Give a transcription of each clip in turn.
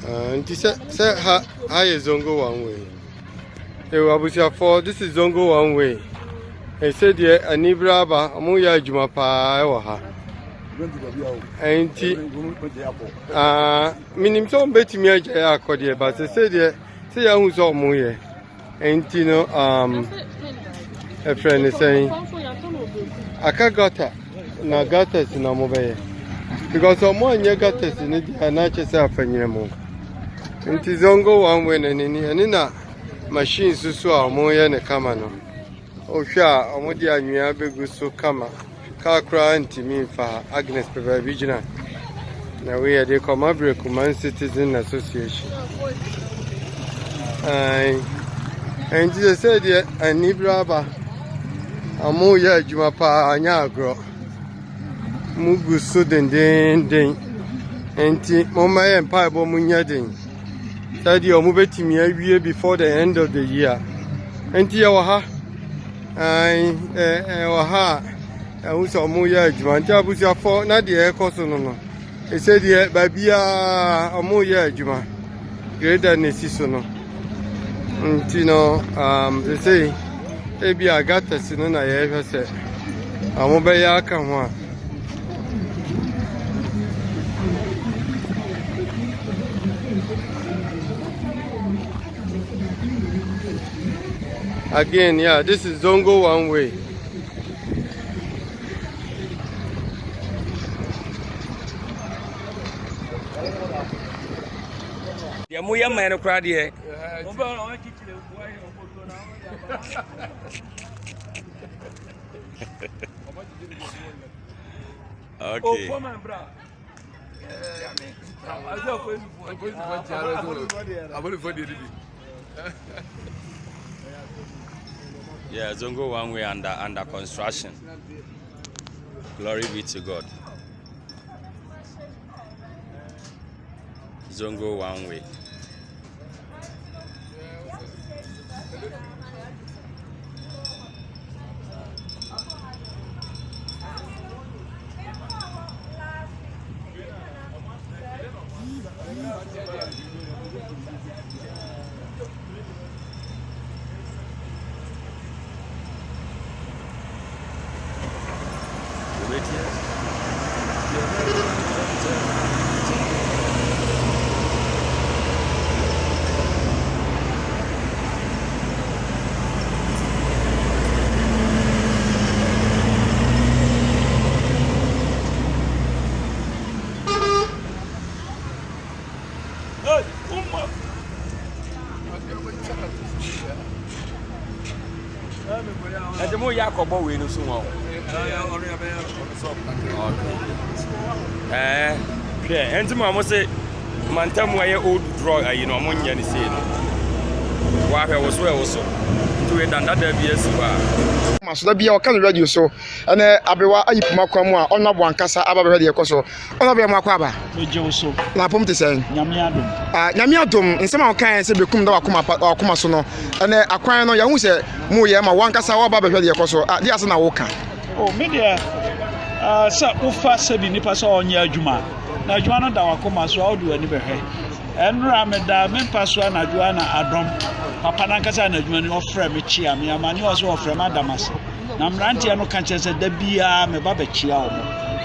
And this say how is Zongo one way. This is Zongo one way. I said yeah, Anibraba, Amuya Jumapa, minim so beti mi aje akode but say there say ya hu so mo ye enti no a friend is saying aka gata na gata si na mo be because omo anye gata si ni dia na che say afanyire mo enti Zongo one way na ni na machine susu a mo ye ne kama no o hwa omo dia anwea begu so kama Kakra Antimi for Agnes Peva Regional. Now we are the Berekum Citizen Association. And Jesus said, and Nibraba Amoya Jumapa Anyagro Mugu Sudden Ding Anti Moma and Paibo Munyading. That you move to me a year before the end of the year. Anti Yawaha who saw Moya Juma, Busia for Nadia Cosono. He said, yeah, Babia Amoya Juma, greater than Nisisono. Tino, they say, maybe I got a sin, I ever said. Amobaya come on. Again, yeah, this is Zongo one way. Ya muya man crowd here. Okay. Yeah, Zongo one way under construction. Glory be to God. Zongo one way. Mo Yakobo we no so won. Yeah, enti mo say mantam wa ye old draw you know mo nya ni say no. Wa hwe wo so to we danda da bi asiwa. Maso da bia o kan radio so ene abewa ayipuma kwam a onabo ankasa aba be de ekoso ona be makwa aba meje so na pom te sen nyame adom nyame adom nsema o kan se bekum da wakoma so no ene akwan no ya hu se mu ye ma wankasa wa ba be de ekoso di ase na wo kan o media sa ufa sabi nipa so onya adwuma na adwuma no da wakoma so awdu ani be hwe enra me da me paso na adwuma na adom papa na nkasa na adwuma ni ofre me chia me amani o so ofre ma damase na mrantie no kan chese da bia me ba be chia o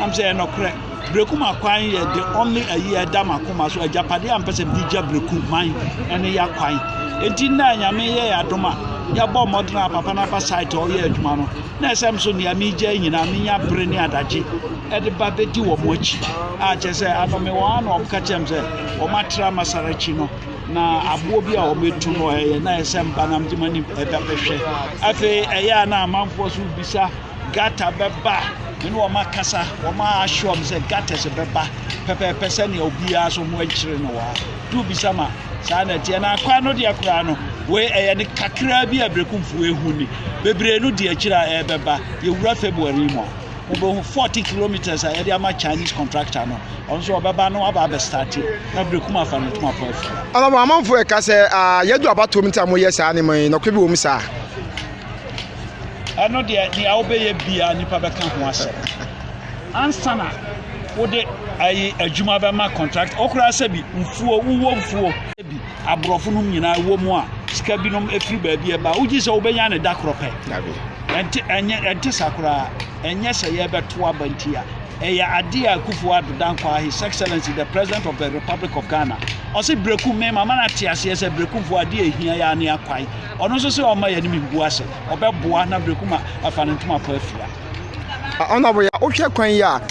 am say no kre Berekum akwan ye the only a year dam akoma so ajapade ampese bi ja Berekum man ene ya kwan enti na nyame ye adoma ya bo modern papa na ba site o ye adwuma no na esem so ne amija nyina me nya bre ne adaje e de ba bedi wo mo achi a chese anome wa na omka chemse o matra masarachi no na abo bi a o metu no e na esem banam di mani e da behwe afi e ya na amanfo so bisa gata beba inu o makasa o ma ashom se gata se beba pepe pese ne obia so mo achire no wa du bisa ma sa na tie na akwa no de akura no we e ne kakra bi a Berekum fu ehu ni bebre no de achira e beba ye wura February mo obo 40 kilometers a ye ama Chinese contractor no onso obeba no aba be start na Berekum afa no tuma po afa ala mo amanfo e ka se yedu abato mi ta mo ye sa ne man no kwe bi wo mi sa ano de ni awbeye bia nipa beka ho ase ansana wode ayi adwuma ba ma contract okura se bi mfuo uwo mfuo bi abrofo no nyina wo mu a sika bi no efiri ba bi e ba uji se obenya ne dakrope enti sakura enye se ye beto abantia eya ade akufo adodankwa His Excellency the President of the Republic of Ghana osi Berekum me mama na tiase se Berekum fo ade ehia ya ne akwai ono so se o ma ya ne mbu ase obeboa na Berekum afanentuma pa afia honorable ya ohwe kwan ya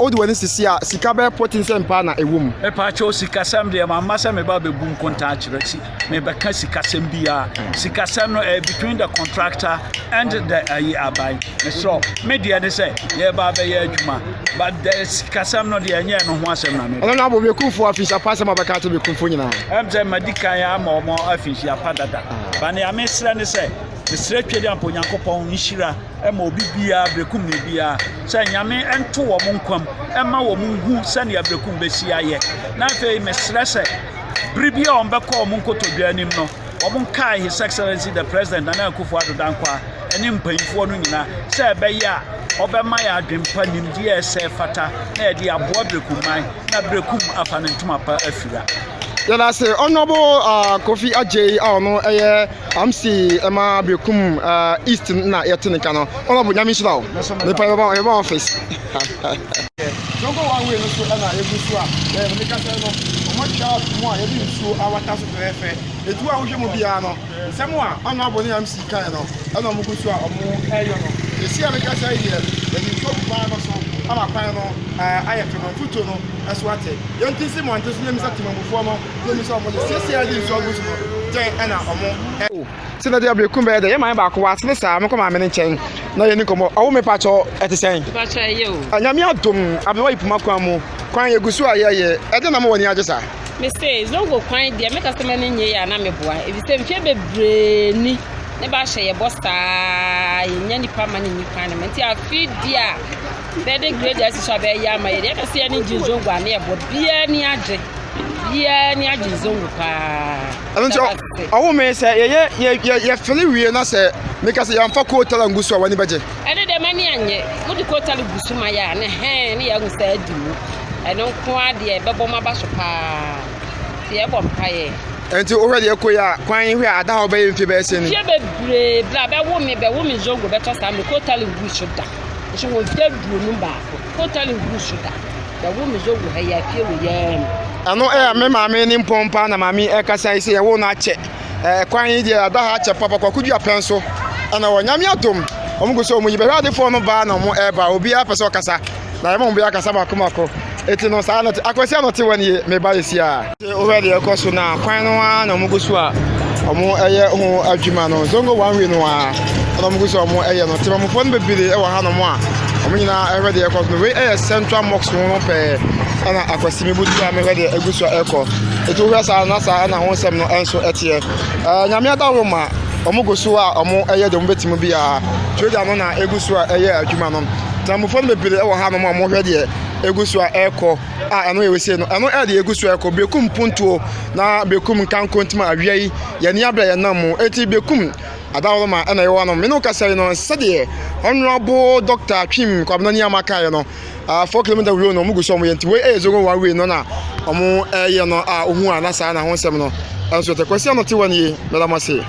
odi wani sisi a sika be potin se mpa na ewum e pa cho sika sam de mama se me ba be bu nkonta akirati me be ka sika sam bia sika sam no between the contractor and the abai so me dia ne say ye ba be ya adwuma but the sika sam no de enye no ho asem na me honorable Berekum fo afisha pasa ma be ka to Berekum fo nyina say medikan ya ma omo afisha padada ba ne amesra ne say Mr. Twede ampo Nyankopon nhira ema obi bia Berekum ne bia se nyame ento wo nkwam ema wo hu se ne Berekum besi aye na fe mesra se bribia on beko o nkotodwa anim no o kai His Excellency the President Nana Akufo Addo Dankwa ene mpanyifo no nyina se be ya obema ya adwempa nimdie se fata na e di aboa Berekum man na Berekum afanentuma pa afira. Yala say honorable Kofi Adjei MC Emma Berekum East na yetenika no honorable nyamishira me pa your office Zongo one way no so na egusu a me ka say no omo cha mo a ye bi nsu awata so fefe etu a wo hwe mo bia no nsem a honorable MC kan no ana mo gusu a omo eyo no esi a me ka say ye ni so ba no so ama kwan no ayete no futo no aso ate yonti si mo anteso nyemi satimamufo no nyemi so mo sesi adi so gusu no ten ana omo sina de Berekum be de ye man ba ko wasne sa me ko ma me nchen na ye ni komo owo me pa cho etisen pa cho ye o anyame adom abewa ipuma kwan mu kwan ye gusu ayeye e de na mo woni agesa me say zongo kwan de me customer ni nye ya na me boa e bi se mfe bebre ni ne ba hye ye bosta ye nya ni pa ma ni kwan na me ti afi dia be de grade asisha be ya ma ye de ka se ni jinzongo ane e bo bia ni age zongo pa anto owo me se ye fili wie na se me ka se ya mfa ko tala ngusu a wani beje ene de mani anye mo di ko tala gusu ma ya ne ne ya ngusa adu eno ko ade be bo ma ba so pa ti e bo mpa ye enti o hwede ko ya kwan hwe ada ho be mfi be se ni ye be bre bla be wo me zongo be to sa me ko tala gusu da so wo fi adu nu ba ko tala gusu da be wo me zongo ha ya fie wo ya ano me maame ni mpompa na maame kasa ise ye wo na ache kwan yi dia ada ha ache papa kwakudu apenso ana wo nyame atom omuguso omu yibe hade fo no ba na mo eba obi apese okasa na ye mo bi akasa makomako eti no sa na akwasi anote wani me ba yesi a o hwede ekoso na kwan no a na omuguso a omu eye ho adwuma no zongo one way no a na omuguso omu eye no tema mo fo no bebire e wo ha no mo a omu nyina hwede ekoso no we central mosque no pe ana akwasi mi budu a me hwede eguso eko etu hwasa na sa na ho nsem no enso etie nyame adawo ma omuguso a omu eye de mbetimu bia Twede no na eguso a eye adwuma no tamufo no bebire e wo ha no mo hwede egusu a eko a eno yewese no eno e de egusu eko Berekum puntuo na Berekum kan kontima awiai ye ni abra ye nam eti Berekum adawo ma ena yewo no me no kasa no sede honorable Dr. Twim kwabnani amaka ye no 4 km we no muguso mo yenti we ezogo one way no na omo ye no a ohu anasa na ho nsem no enso te kwasi no te wani ye melamase